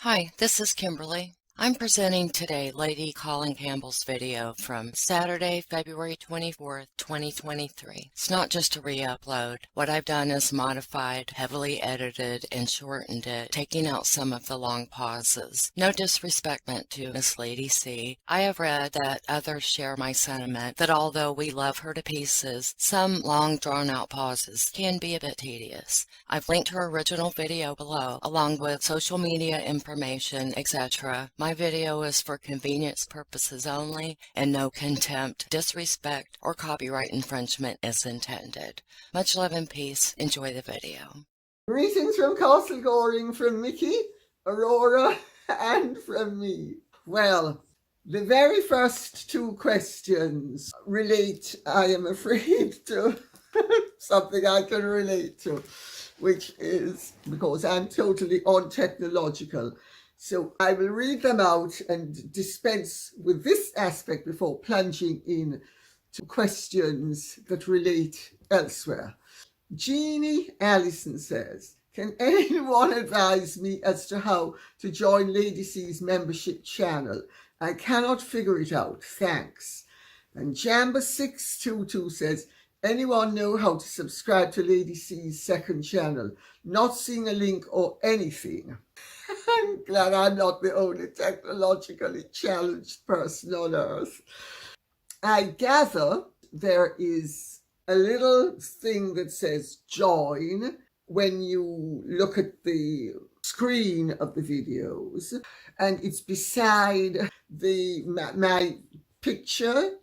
Hi, this is Kimberly. I'm presenting today Lady Colin Campbell's video from Saturday, February 24th, 2023. It's not just a re-upload. What I've done is modified, heavily edited, and shortened it, taking out some of the long pauses. No disrespect meant to Miss Lady C. I have read that others share my sentiment that although we love her to pieces, some long drawn-out pauses can be a bit tedious. I've linked her original video below, along with social media information, etc. My video is for convenience purposes only, and no contempt, disrespect, or copyright infringement is intended. Much love and peace. Enjoy the video. Greetings from Castle Goring, from Mickey, Aurora, and from me. Well, the very first two questions relate, I am afraid, to something I can relate to, which is because I'm totally untechnological. So I will read them out and dispense with this aspect before plunging in to questions that relate elsewhere. Jeannie Allison says, can anyone advise me as to how to join Lady C's membership channel? I cannot figure it out. Thanks. And Jamba622 says, anyone know how to subscribe to Lady C's second channel? Not seeing a link or anything. I'm glad I'm not the only technologically challenged person on earth. I gather there is a little thing that says join when you look at the screen of the videos, and it's beside my picture,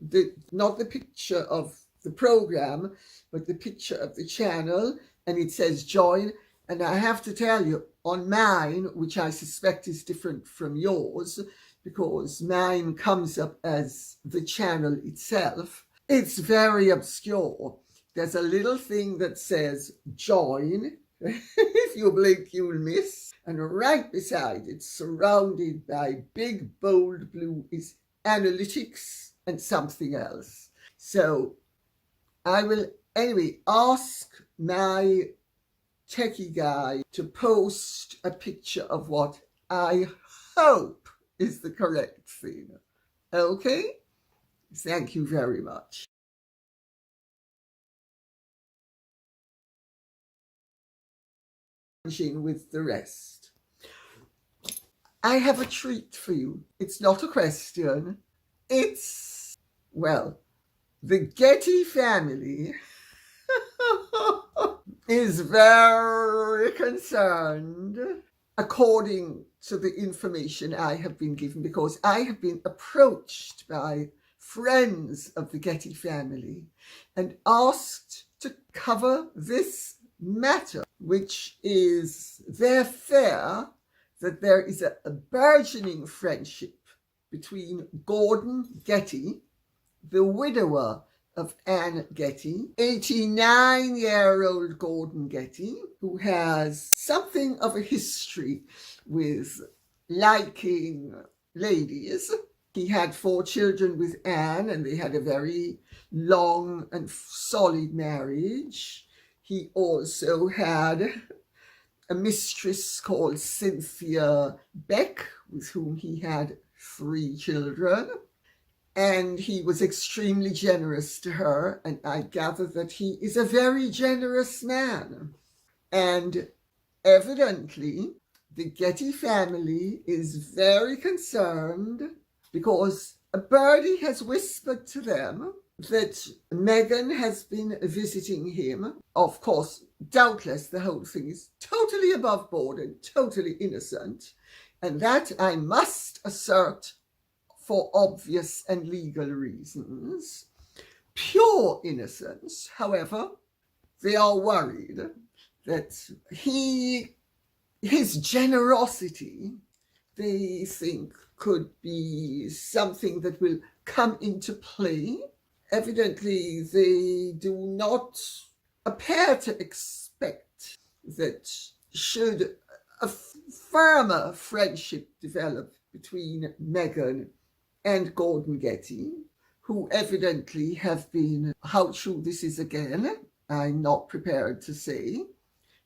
not the picture of the program, but the picture of the channel, and it says join. And I have to tell you, on mine, which I suspect is different from yours, because mine comes up as the channel itself, it's very obscure. There's a little thing that says join. If you blink, you'll miss. And right beside it, surrounded by big, bold blue, is analytics and something else. So I will anyway ask my techie guy to post a picture of what I hope is the correct thing. Okay? Thank you very much. With the rest. I have a treat for you. It's not a question. It's, well, the Getty family is very concerned, according to the information I have been given, because I have been approached by friends of the Getty family and asked to cover this matter, which is their fear that there is a burgeoning friendship between Gordon Getty, the widower of Anne Getty, 89-year-old Gordon Getty, who has something of a history with liking ladies. He had 4 children with Anne, and they had a very long and solid marriage. He also had a mistress called Cynthia Beck, with whom he had 3 children. And he was extremely generous to her, and I gather that he is a very generous man. And evidently, the Getty family is very concerned because a birdie has whispered to them that Meghan has been visiting him. Of course, doubtless the whole thing is totally above board and totally innocent, and that I must assert for obvious and legal reasons. Pure innocence, however, they are worried that his generosity, they think, could be something that will come into play. Evidently, they do not appear to expect that should a firmer friendship develop between Meghan and Gordon Getty, who evidently have been, how true this is again, I'm not prepared to say,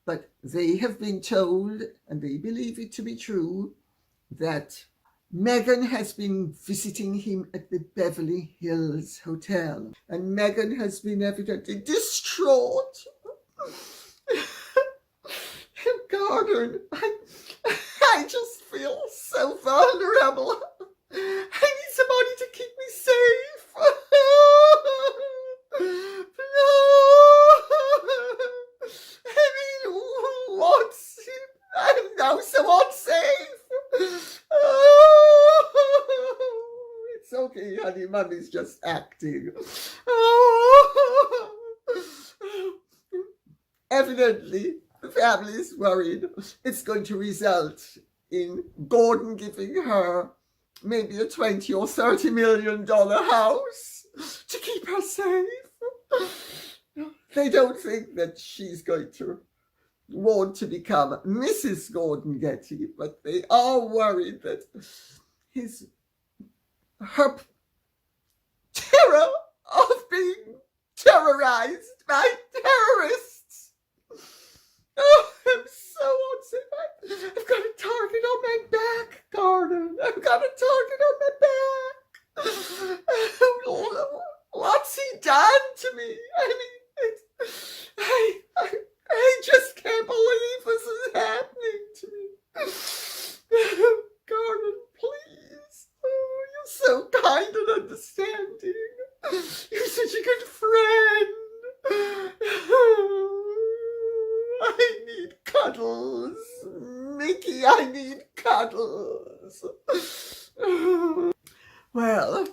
but they have been told, and they believe it to be true, that Meghan has been visiting him at the Beverly Hills Hotel, and Meghan has been evidently distraught. Gordon, I just feel so vulnerable. I need somebody to keep me safe. No. I mean, I'm now so unsafe. It's okay, honey. Mummy's just acting. Evidently, the family is worried it's going to result in Gordon giving her maybe a $20 or $30 million house to keep her safe. They don't think that she's going to want to become Mrs. Gordon Getty, but they are worried that her terror of being terrorized by terrorists. Oh, I'm so unsafe. I've got a target on my back, Gordon. I've got a target on my back. What's he done to me? I mean, I just can't believe this is happening to me. Gordon, please. Oh, you're so kind and understanding. You're such a good friend. I need cuddles. Mickey, I need cuddles. Well,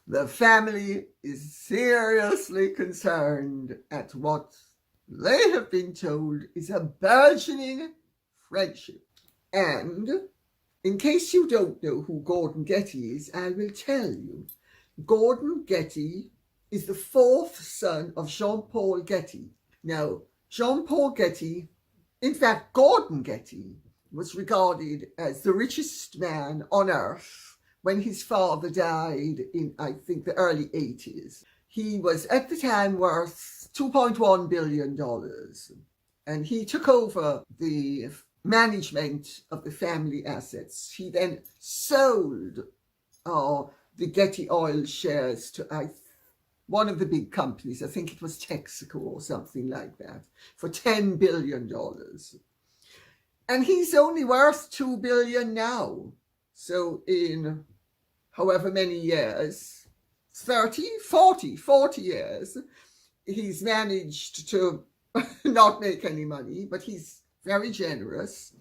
the family is seriously concerned at what they have been told is a burgeoning friendship. And in case you don't know who Gordon Getty is, I will tell you. Gordon Getty is the fourth son of Jean-Paul Getty. Now, Jean-Paul Getty, in fact, Gordon Getty, was regarded as the richest man on earth when his father died in, I think, the early 80s. He was at the time worth $2.1 billion. And he took over the management of the family assets. He then sold the Getty Oil shares to one of the big companies, I think it was Texaco or something like that, for $10 billion. And he's only worth $2 billion now. So in however many years, 40 years, he's managed to not make any money, but he's very generous.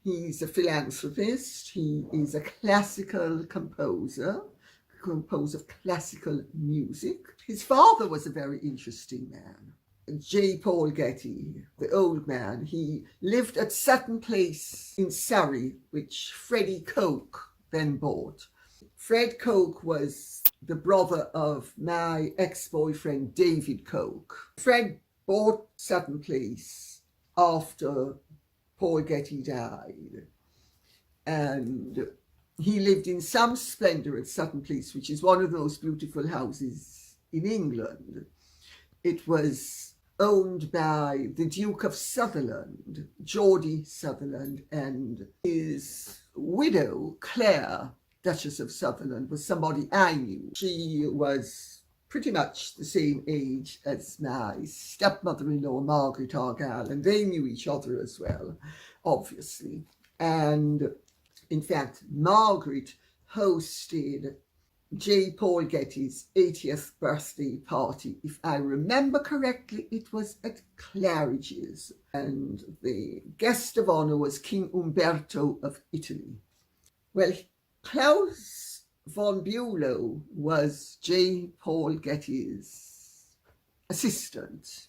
He's a philanthropist. He is a classical composer of classical music. His father was a very interesting man. J. Paul Getty, the old man, he lived at Sutton Place in Surrey, which Freddie Koch then bought. Fred Koch was the brother of my ex-boyfriend David Koch. Fred bought Sutton Place after Paul Getty died, and he lived in some splendor at Sutton Place, which is one of those beautiful houses in England. It was owned by the Duke of Sutherland, Geordie Sutherland, and his widow, Claire, Duchess of Sutherland, was somebody I knew. She was pretty much the same age as my stepmother-in-law, Margaret Argyle, and they knew each other as well, obviously. And in fact, Margaret hosted J. Paul Getty's 80th birthday party. If I remember correctly, it was at Claridge's, and the guest of honor was King Umberto of Italy. Well, Klaus von Bülow was J. Paul Getty's assistant,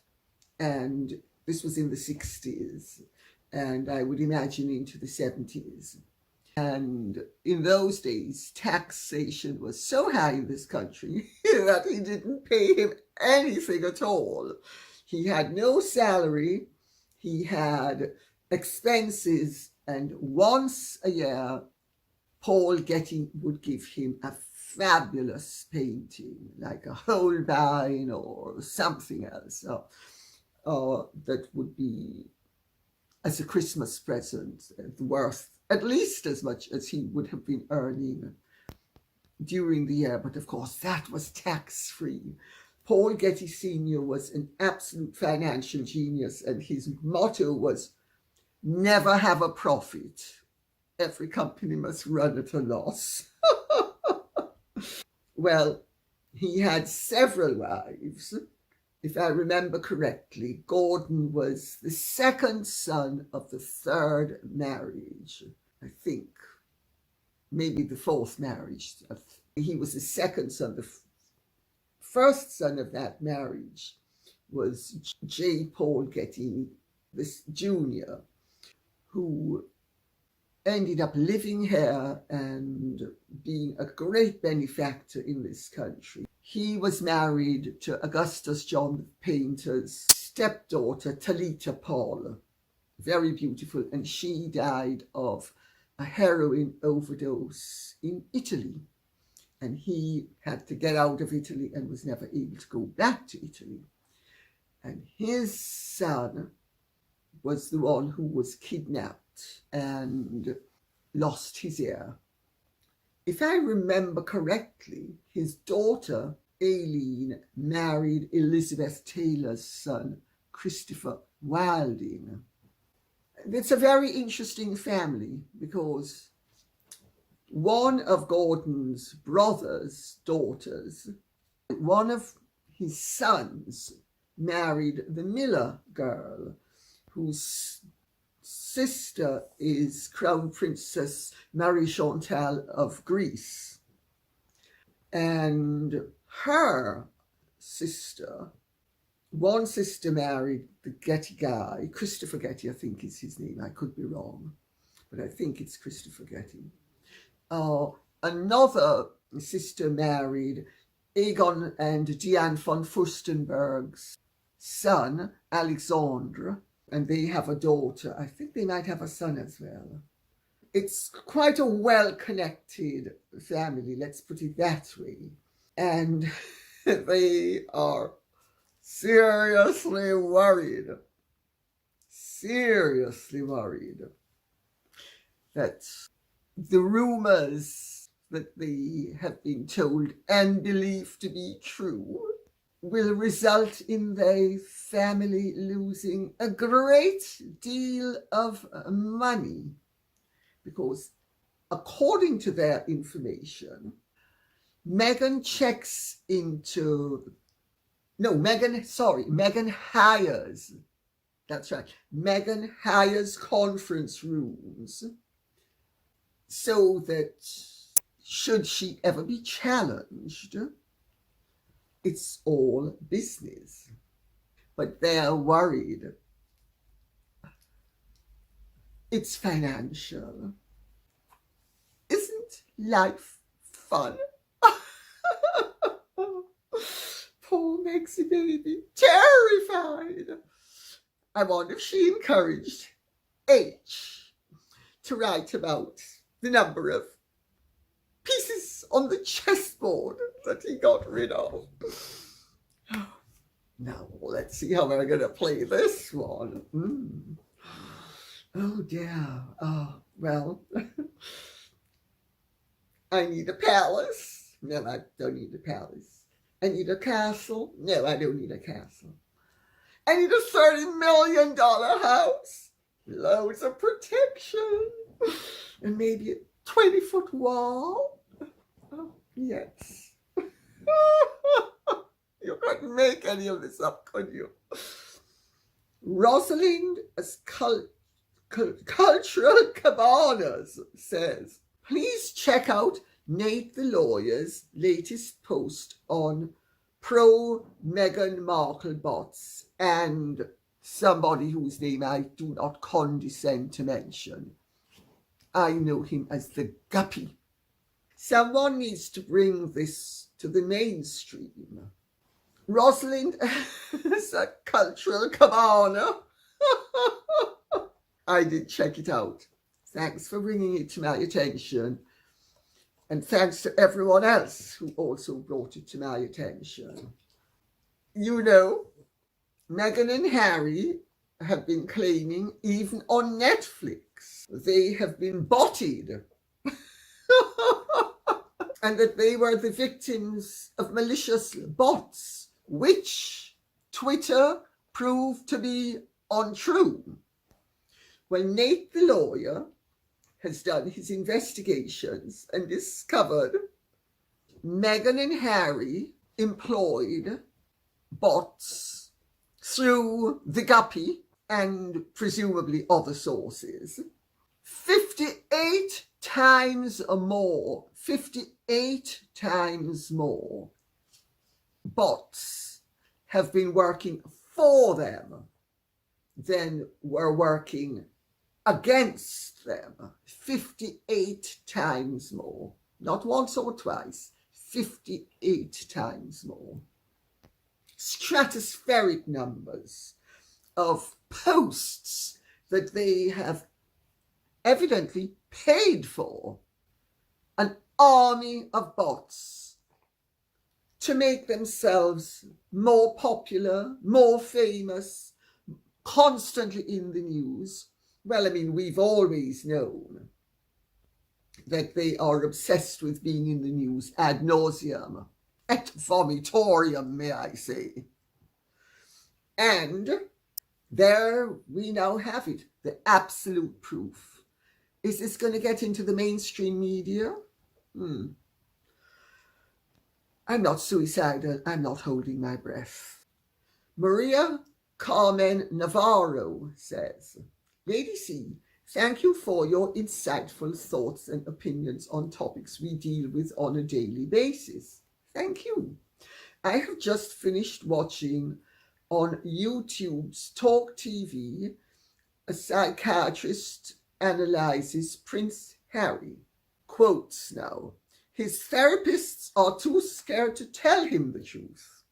and this was in the 60s, and I would imagine into the 70s. And in those days, taxation was so high in this country that he didn't pay him anything at all. He had no salary, he had expenses, and once a year, Paul Getty would give him a fabulous painting, like a Holbein or something else, that would be, as a Christmas present, worth at least as much as he would have been earning during the year. But of course, that was tax-free. Paul Getty Sr. was an absolute financial genius, and his motto was, never have a profit. Every company must run at a loss. Well, he had several wives. If I remember correctly, Gordon was the second son of the third marriage, I think. Maybe the fourth marriage. He was the second son. The first son of that marriage was J. Paul Getty, this Jr., who ended up living here and being a great benefactor in this country. He was married to Augustus John Painter's stepdaughter, Talita Paul, very beautiful, and she died of a heroin overdose in Italy. And he had to get out of Italy and was never able to go back to Italy. And his son was the one who was kidnapped and lost his ear. If I remember correctly, his daughter, Aileen, married Elizabeth Taylor's son, Christopher Wilding. It's a very interesting family because one of Gordon's brother's daughters, one of his sons, married the Miller girl, whose sister is Crown Princess Marie Chantal of Greece. And her sister, one sister married the Getty guy, Christopher Getty, I think is his name. I could be wrong, but I think it's Christopher Getty. Another sister married Aegon and Diane von Furstenberg's son, Alexandre, and they have a daughter. I think they might have a son as well. It's quite a well-connected family, let's put it that way. And they are seriously worried that the rumors that they have been told and believed to be true will result in their family losing a great deal of money. Because according to their information, Meghan hires, that's right, Meghan hires conference rooms so that should she ever be challenged, it's all business. But they're worried. It's financial. Isn't life fun? Poor Meg's baby, terrified. I wonder if she encouraged H to write about the number of pieces on the chessboard that he got rid of. Now, let's see how we're going to play this one. Oh, dear. Oh, well, I need a palace. No, I don't need a palace. I need a castle. No, I don't need a castle. I need a $30 million house. Loads of protection. And maybe a 20-foot wall. Oh, yes. You couldn't make any of this up, could you? Rosalind, as Cultural Cabanas says, please check out Nate the lawyer's latest post on pro-Meghan Markle bots and somebody whose name I do not condescend to mention. I know him as the Guppy. Someone needs to bring this to the mainstream. Rosalind is a cultural cabana. I did check it out. Thanks for bringing it to my attention. And thanks to everyone else who also brought it to my attention. You know, Meghan and Harry have been claiming, even on Netflix, they have been botted and that they were the victims of malicious bots, which Twitter proved to be untrue. Well, Nate the lawyer has done his investigations and discovered Meghan and Harry employed bots through the Guppy and presumably other sources. 58 times more bots have been working for them than were working against them. 58 times more. Not once or twice. 58 times more. Stratospheric numbers of posts that they have evidently paid for. An army of bots to make themselves more popular, more famous, constantly in the news. Well, I mean, we've always known that they are obsessed with being in the news ad nauseum, et vomitorium, may I say. And there we now have it, the absolute proof. Is this going to get into the mainstream media? I'm not suicidal. I'm not holding my breath. Maria Carmen Navarro says, Lady C, thank you for your insightful thoughts and opinions on topics we deal with on a daily basis. Thank you. I have just finished watching on YouTube's Talk TV, a psychiatrist analyzes Prince Harry. Quotes now, his therapists are too scared to tell him the truth.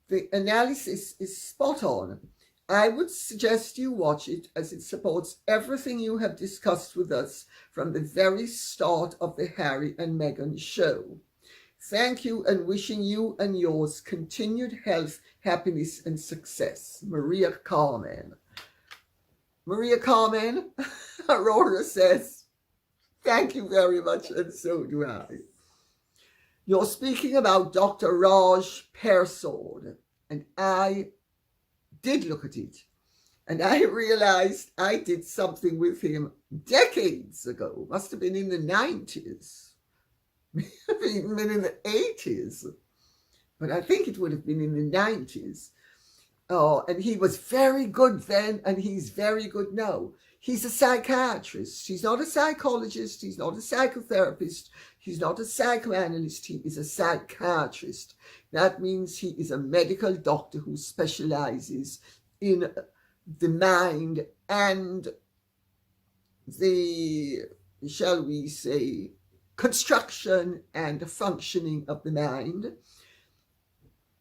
The analysis is spot on. I would suggest you watch it as it supports everything you have discussed with us from the very start of the Harry and Meghan show. Thank you and wishing you and yours continued health, happiness and success. Maria Carmen. Maria Carmen, Aurora says, thank you very much and so do I. You're speaking about Dr. Raj Persod, and I did look at it and I realized I did something with him decades ago. Must have been in the 90s, even been in the 80s, but I think it would have been in the 90s. Oh, and he was very good then and he's very good now. He's a psychiatrist. He's not a psychologist. He's not a psychotherapist. He's not a psychoanalyst. He is a psychiatrist. That means he is a medical doctor who specializes in the mind and the, shall we say, construction and functioning of the mind,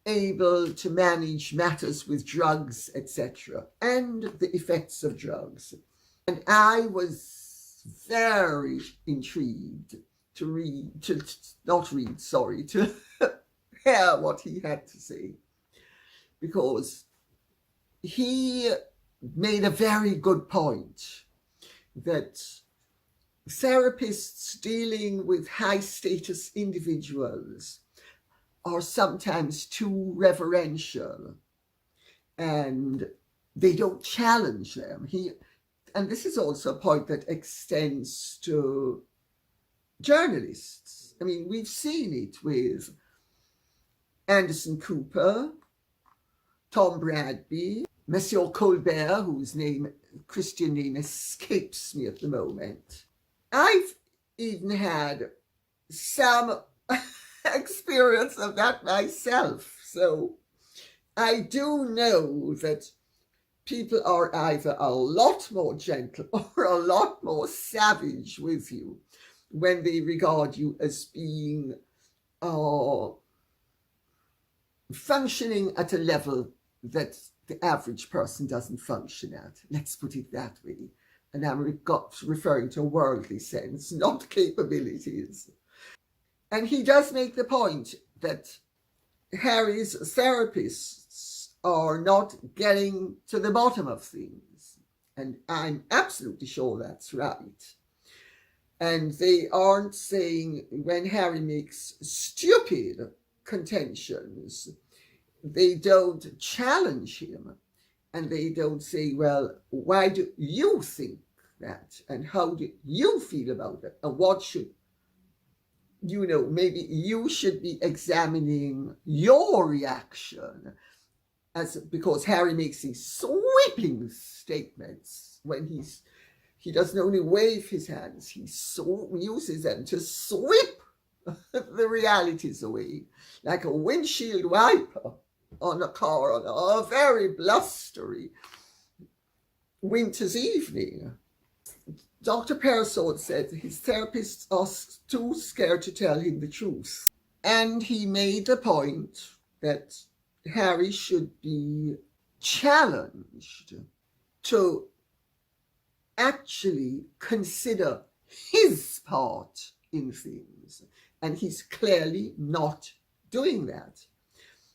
able to manage matters with drugs, etc., and the effects of drugs. And I was very intrigued to hear what he had to say, because he made a very good point that therapists dealing with high status individuals are sometimes too reverential and they don't challenge them. And this is also a point that extends to journalists. I mean, we've seen it with Anderson Cooper, Tom Bradby, Monsieur Colbert, whose Christian name escapes me at the moment. I've even had some experience of that myself. So I do know that people are either a lot more gentle or a lot more savage with you when they regard you as being functioning at a level that the average person doesn't function at. Let's put it that way. And I'm referring to a worldly sense, not capabilities. And he does make the point that Harry's therapists are not getting to the bottom of things. And I'm absolutely sure that's right. And they aren't saying when Harry makes stupid contentions, they don't challenge him and they don't say, well, why do you think that? And how do you feel about it? And what should, maybe you should be examining your reaction because Harry makes these sweeping statements when he doesn't only wave his hands, he uses them to sweep the realities away, like a windshield wiper on a car on a very blustery winter's evening. Dr. Persod said his therapists are too scared to tell him the truth. And he made the point that Harry should be challenged to actually consider his part in things. And he's clearly not doing that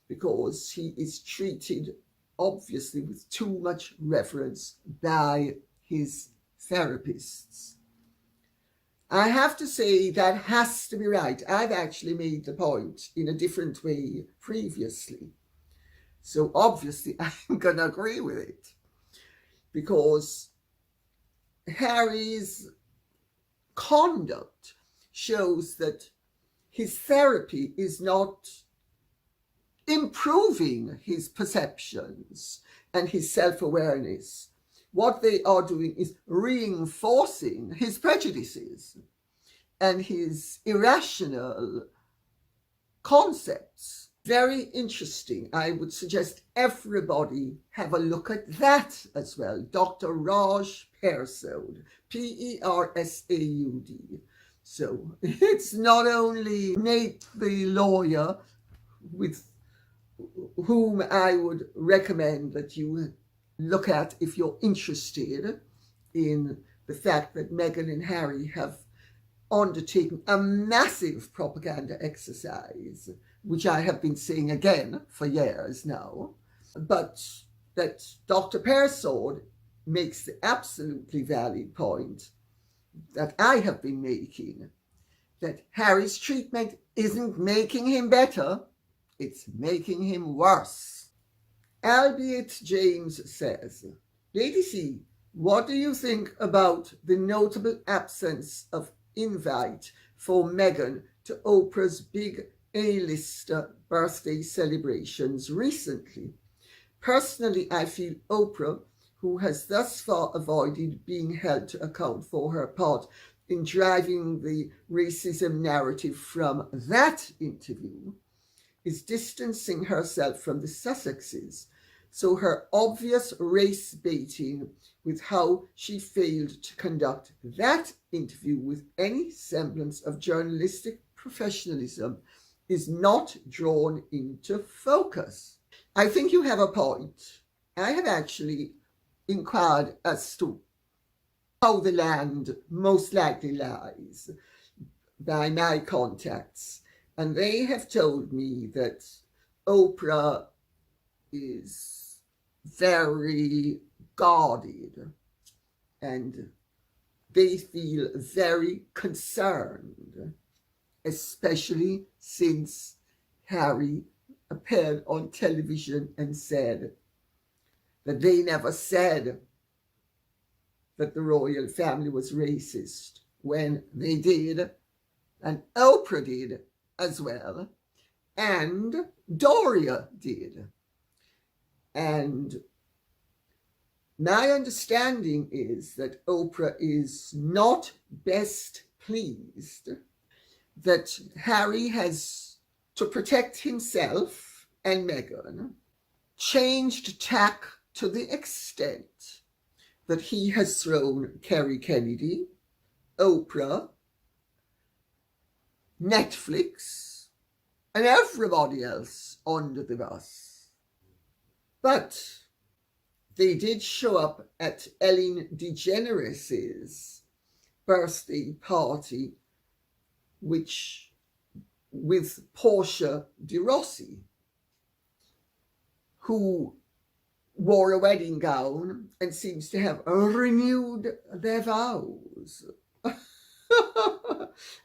because he is treated, obviously, with too much reverence by his therapists. I have to say that has to be right. I've actually made the point in a different way previously. So obviously I'm going to agree with it because Harry's conduct shows that his therapy is not improving his perceptions and his self-awareness. What they are doing is reinforcing his prejudices and his irrational concepts. Very interesting. I would suggest everybody have a look at that as well. Dr. Raj Persaud, Persaud. So it's not only Nate the lawyer, with whom I would recommend that you look at if you're interested in the fact that Meghan and Harry have undertaken a massive propaganda exercise, which I have been saying again for years now, but that Dr. Persaud makes the absolutely valid point that I have been making, that Harry's treatment isn't making him better, it's making him worse. Albeit James says, Lady C, what do you think about the notable absence of invite for Meghan to Oprah's big A-lister birthday celebrations recently? Personally, I feel Oprah, who has thus far avoided being held to account for her part in driving the racism narrative from that interview, is distancing herself from the Sussexes, so her obvious race baiting with how she failed to conduct that interview with any semblance of journalistic professionalism is not drawn into focus. I think you have a point. I have actually inquired as to how the land most likely lies by my contacts, and they have told me that Oprah is very guarded and they feel very concerned, especially since Harry appeared on television and said that they never said that the royal family was racist, when they did, and Oprah did as well, and Doria did. And my understanding is that Oprah is not best pleased that Harry has, to protect himself and Meghan, changed tack to the extent that he has thrown Kerry Kennedy, Oprah, Netflix, and everybody else under the bus. But they did show up at Ellen DeGeneres' birthday party, which with Portia de Rossi, who wore a wedding gown and seems to have renewed their vows.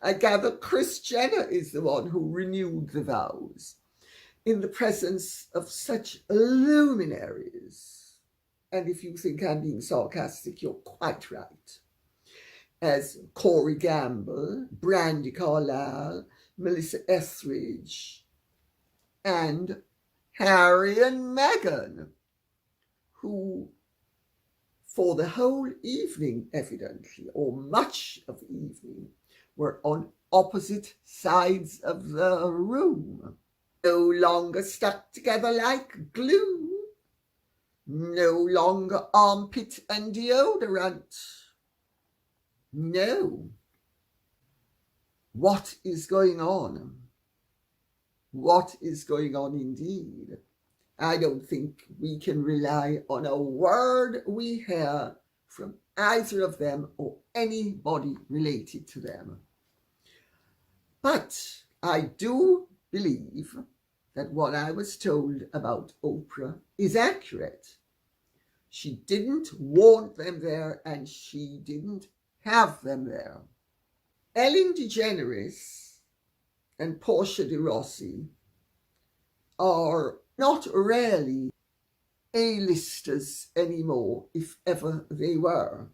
I gather Kris Jenner is the one who renewed the vows in the presence of such luminaries. And if you think I'm being sarcastic, you're quite right. As Colin Campbell, Brandi Carlile, Melissa Etheridge, and Harry and Meghan, who for the whole evening, evidently, or much of the evening, were on opposite sides of the room, no longer stuck together like glue, no longer armpit and deodorant. No. What is going on? What is going on indeed? I don't think we can rely on a word we hear from either of them or anybody related to them. But I do believe that what I was told about Oprah is accurate. She didn't want them there and she didn't have them there. Ellen DeGeneres and Portia de Rossi are not really A-listers anymore, if ever they were.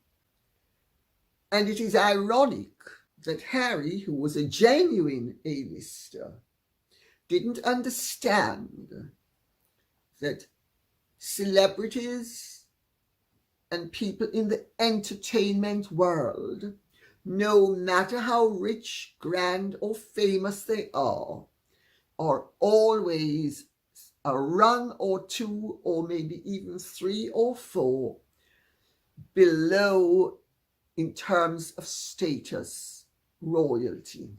And it is ironic that Harry, who was a genuine A-lister, didn't understand that celebrities and people in the entertainment world, no matter how rich, grand, or famous they are always a rung or two, or maybe even three or four below in terms of status, royalty,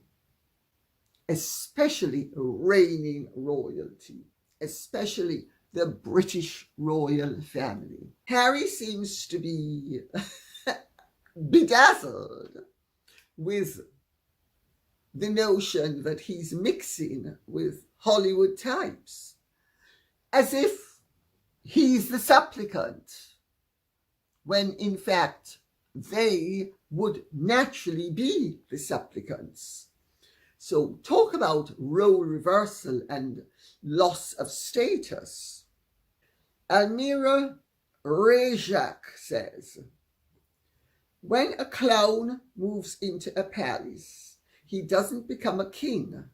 especially reigning royalty, especially the British royal family. Harry seems to be bedazzled with the notion that he's mixing with Hollywood types, as if he's the supplicant, when in fact they would naturally be the supplicants. So talk about role reversal and loss of status. Almira Rejak says, when a clown moves into a palace, he doesn't become a king.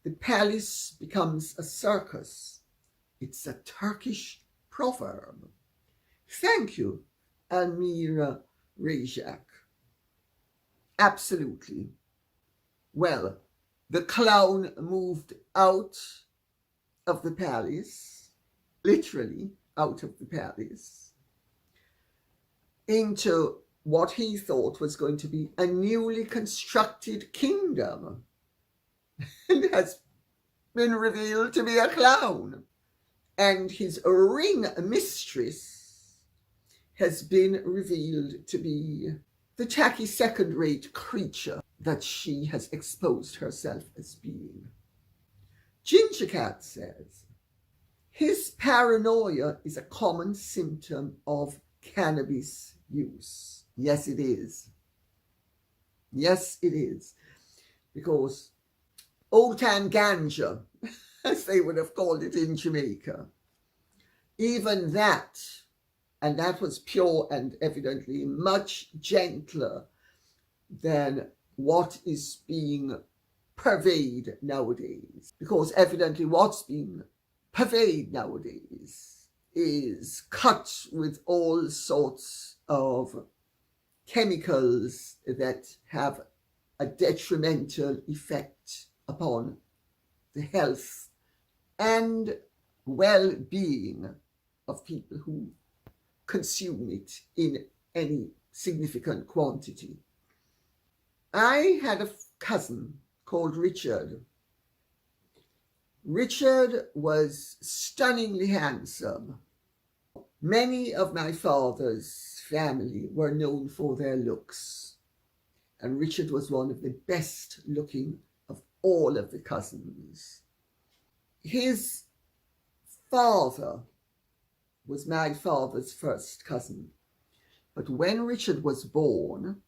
The palace becomes a circus. It's a Turkish proverb. Thank you, Almira Rejak. Absolutely. Well, the clown moved out of the palace, literally out of the palace, into what he thought was going to be a newly constructed kingdom, and has been revealed to be a clown. And his ring mistress has been revealed to be the tacky second-rate creature that she has exposed herself as being. Ginger Cat says, his paranoia is a common symptom of cannabis use. Yes, it is. Yes, it is. Because old-time ganja, as they would have called it in Jamaica, even that, and that was pure and evidently much gentler than what is being purveyed nowadays. Because evidently what's being purveyed nowadays is cut with all sorts of chemicals that have a detrimental effect upon the health and well-being of people who consume it in any significant quantity. I had a cousin called Richard. Richard was stunningly handsome. Many of my father's family were known for their looks, and Richard was one of the best looking of all of the cousins. His father was my father's first cousin. But when Richard was born,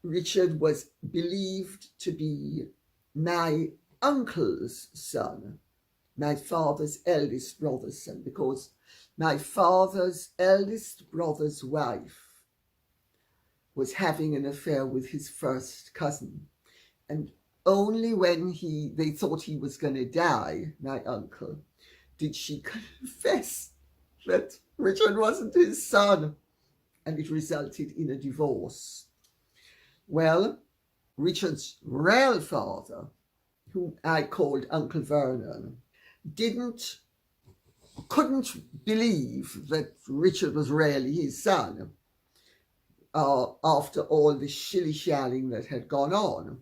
Richard was believed to be my uncle's son, my father's eldest brother's son, because my father's eldest brother's wife was having an affair with his first cousin. And only when they thought he was going to die, my uncle, did she confess that Richard wasn't his son, and it resulted in a divorce. Well, Richard's real father, whom I called Uncle Vernon, couldn't believe that Richard was really his son after all the shilly-shallying that had gone on,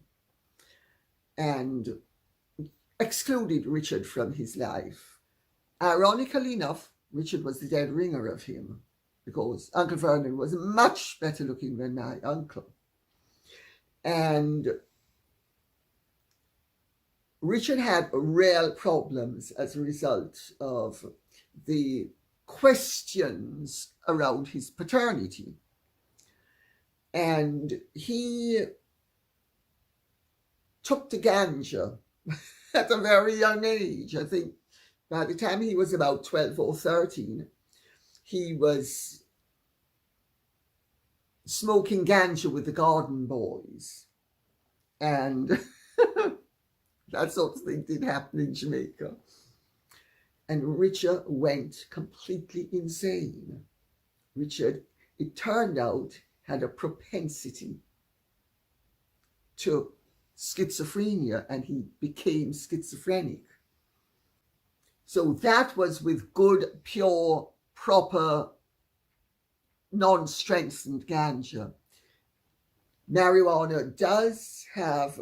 and excluded Richard from his life. Ironically enough, Richard was the dead ringer of him, because Uncle Vernon was much better looking than my uncle. And Richard had real problems as a result of the questions around his paternity. And he took to ganja at a very young age. I think by the time he was about 12 or 13, he was smoking ganja with the garden boys. And that sort of thing did happen in Jamaica. And Richard went completely insane. Richard, it turned out, had a propensity to schizophrenia, and he became schizophrenic. So that was with good, pure, proper, non-strengthened ganja. Marijuana does have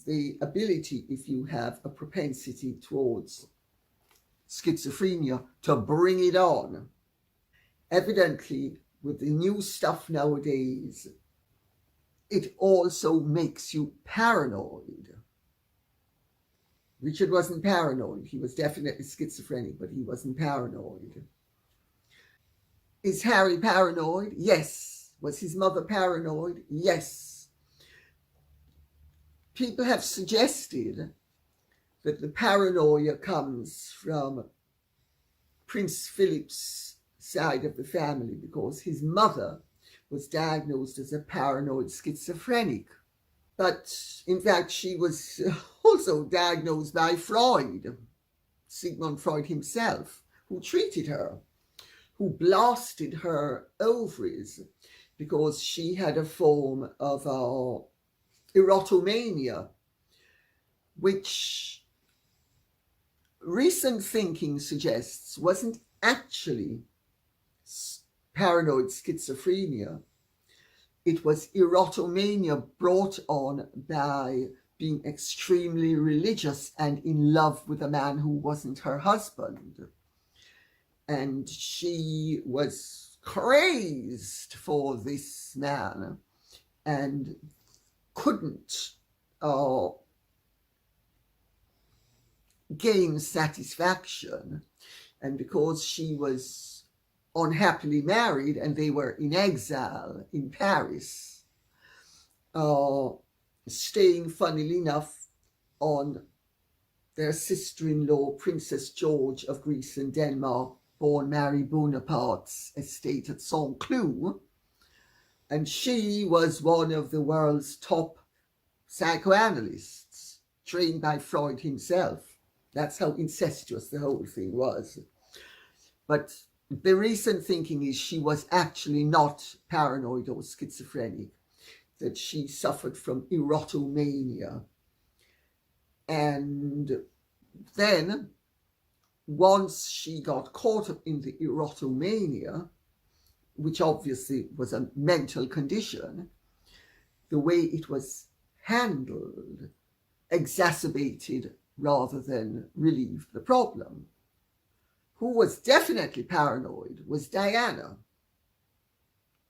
the ability, if you have a propensity towards schizophrenia, to bring it on. Evidently, with the new stuff nowadays, it also makes you paranoid. Richard wasn't paranoid. He was definitely schizophrenic, but he wasn't paranoid. Is Harry paranoid? Yes. Was his mother paranoid? Yes. People have suggested that the paranoia comes from Prince Philip's side of the family, because his mother was diagnosed as a paranoid schizophrenic. But in fact, she was also diagnosed by Freud, Sigmund Freud himself, who treated her, who blasted her ovaries because she had a form of erotomania, which recent thinking suggests wasn't actually paranoid schizophrenia. It was erotomania brought on by being extremely religious and in love with a man who wasn't her husband. And she was crazed for this man and couldn't gain satisfaction. And because she was unhappily married and they were in exile in Paris, staying, funnily enough, on their sister-in-law, Princess George of Greece and Denmark, born Mary Bonaparte's estate at Saint-Cloud. And she was one of the world's top psychoanalysts, trained by Freud himself. That's how incestuous the whole thing was. But the recent thinking is she was actually not paranoid or schizophrenic, that she suffered from erotomania. And then, once she got caught up in the erotomania, which obviously was a mental condition, the way it was handled exacerbated rather than relieved the problem. Who was definitely paranoid was Diana.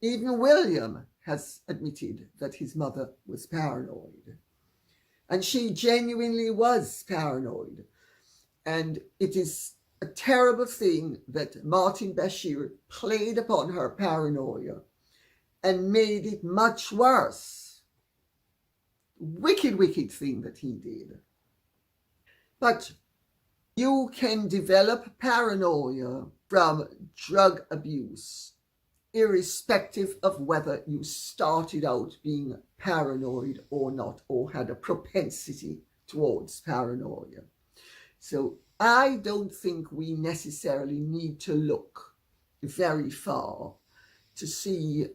Even William has admitted that his mother was paranoid. And she genuinely was paranoid. And it is a terrible thing that Martin Bashir played upon her paranoia and made it much worse. Wicked, wicked thing that he did. But you can develop paranoia from drug abuse, irrespective of whether you started out being paranoid or not, or had a propensity towards paranoia. So I don't think we necessarily need to look very far to see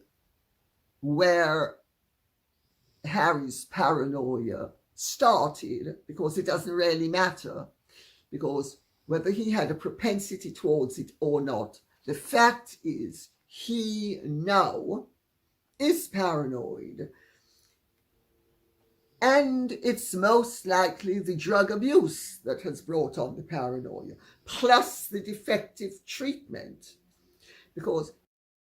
where Harry's paranoia started, because it doesn't really matter, because whether he had a propensity towards it or not, the fact is he now is paranoid. And it's most likely the drug abuse that has brought on the paranoia, plus the defective treatment, because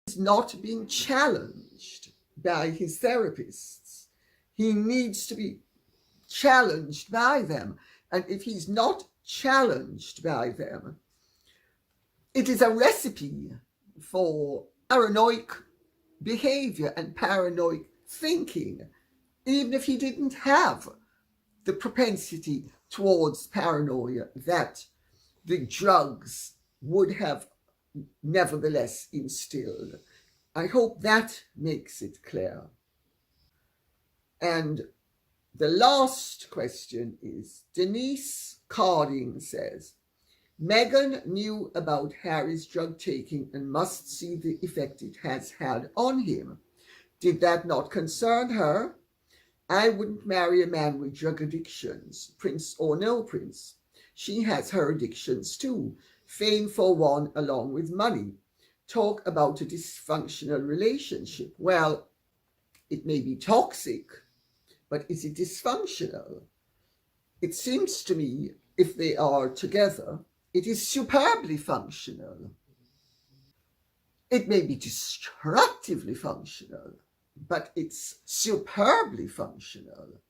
he's not being challenged by his therapists. He needs to be challenged by them. And if he's not challenged by them, it is a recipe for paranoid behavior and paranoid thinking, even if he didn't have the propensity towards paranoia that the drugs would have nevertheless instilled. I hope that makes it clear. And the last question is, Denise Carding says, Meghan knew about Harry's drug taking and must see the effect it has had on him. Did that not concern her? I wouldn't marry a man with drug addictions, prince or no prince. She has her addictions too, fame for one along with money. Talk about a dysfunctional relationship. Well, it may be toxic, but is it dysfunctional? It seems to me, if they are together, it is superbly functional. It may be destructively functional, but it's superbly functional,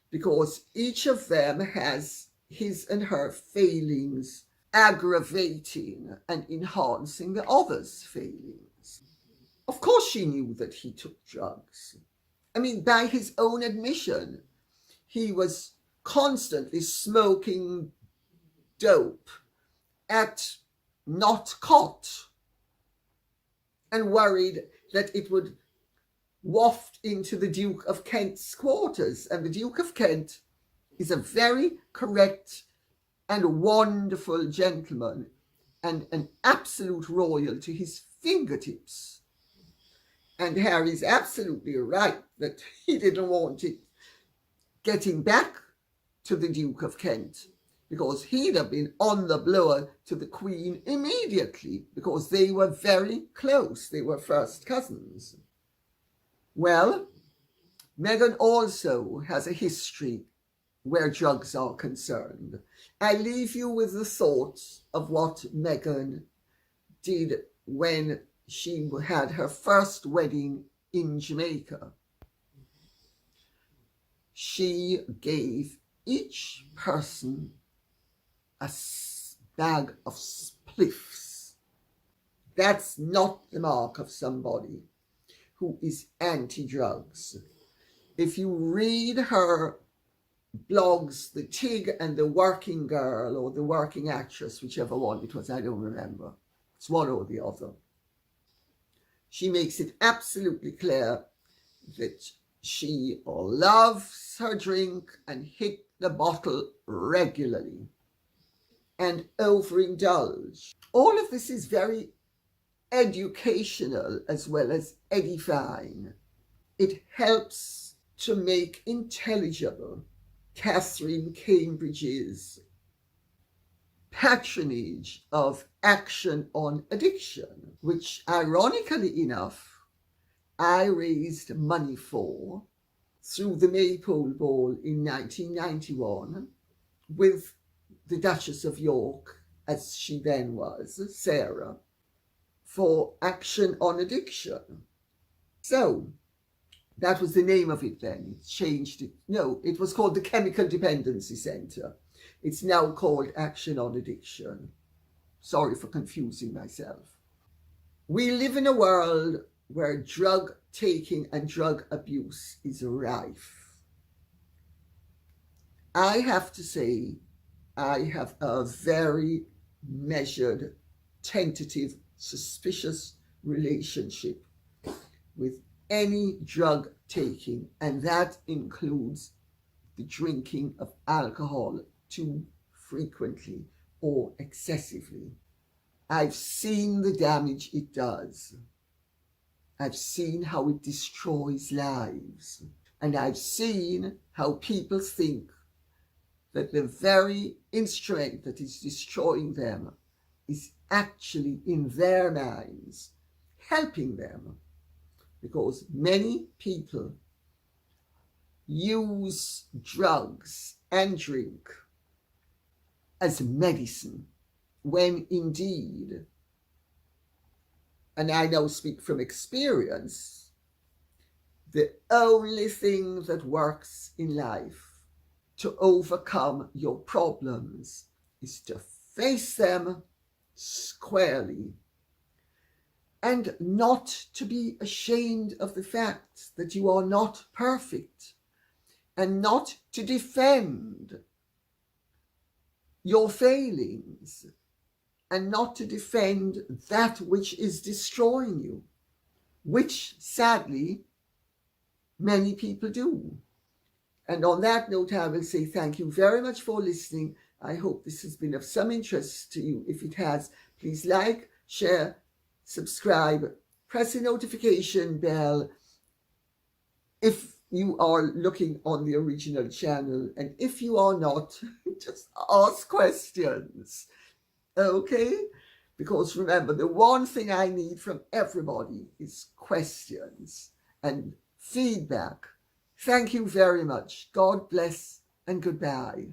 because each of them has his and her failings aggravating and enhancing the other's failings. Of course she knew that he took drugs. I mean, by his own admission, he was constantly smoking dope at Not Caught and worried that it would waft into the Duke of Kent's quarters. And the Duke of Kent is a very correct and wonderful gentleman and an absolute royal to his fingertips. And Harry's absolutely right that he didn't want it getting back to the Duke of Kent, because he'd have been on the blower to the Queen immediately, because they were very close. They were first cousins. Well, Meghan also has a history where drugs are concerned. I leave you with the thoughts of what Meghan did when she had her first wedding in Jamaica. She gave each person a bag of spliffs. That's not the mark of somebody who is anti-drugs. If you read her blogs, The Tig and the Working Girl, or The Working Actress, whichever one it was, I don't remember. It's one or the other. She makes it absolutely clear that she loves her drink and hit the bottle regularly and overindulge. All of this is very educational as well as edifying. It helps to make intelligible Catherine Cambridge's patronage of Action on Addiction, which ironically enough, I raised money for through the Maypole Ball in 1991 with the Duchess of York, as she then was, Sarah, for Action on Addiction. So that was the name of it then. It changed it. No, it was called the Chemical Dependency Centre. It's now called Action on Addiction. Sorry for confusing myself. We live in a world where drug taking and drug abuse is rife. I have to say, I have a very measured, tentative, suspicious relationship with any drug taking, and that includes the drinking of alcohol too frequently or excessively. I've seen the damage it does. I've seen how it destroys lives. And I've seen how people think that the very instrument that is destroying them is actually in their minds helping them. Because many people use drugs and drink as medicine, when indeed, and I now speak from experience, the only thing that works in life to overcome your problems is to face them squarely and not to be ashamed of the fact that you are not perfect, and not to defend your failings, and not to defend that which is destroying you, which sadly many people do. And on that note, I will say thank you very much for listening. I hope this has been of some interest to you. If it has, please like, share, subscribe, press the notification bell if you are looking on the original channel. And if you are not, just ask questions, okay? Because remember, the one thing I need from everybody is questions and feedback. Thank you very much. God bless and goodbye.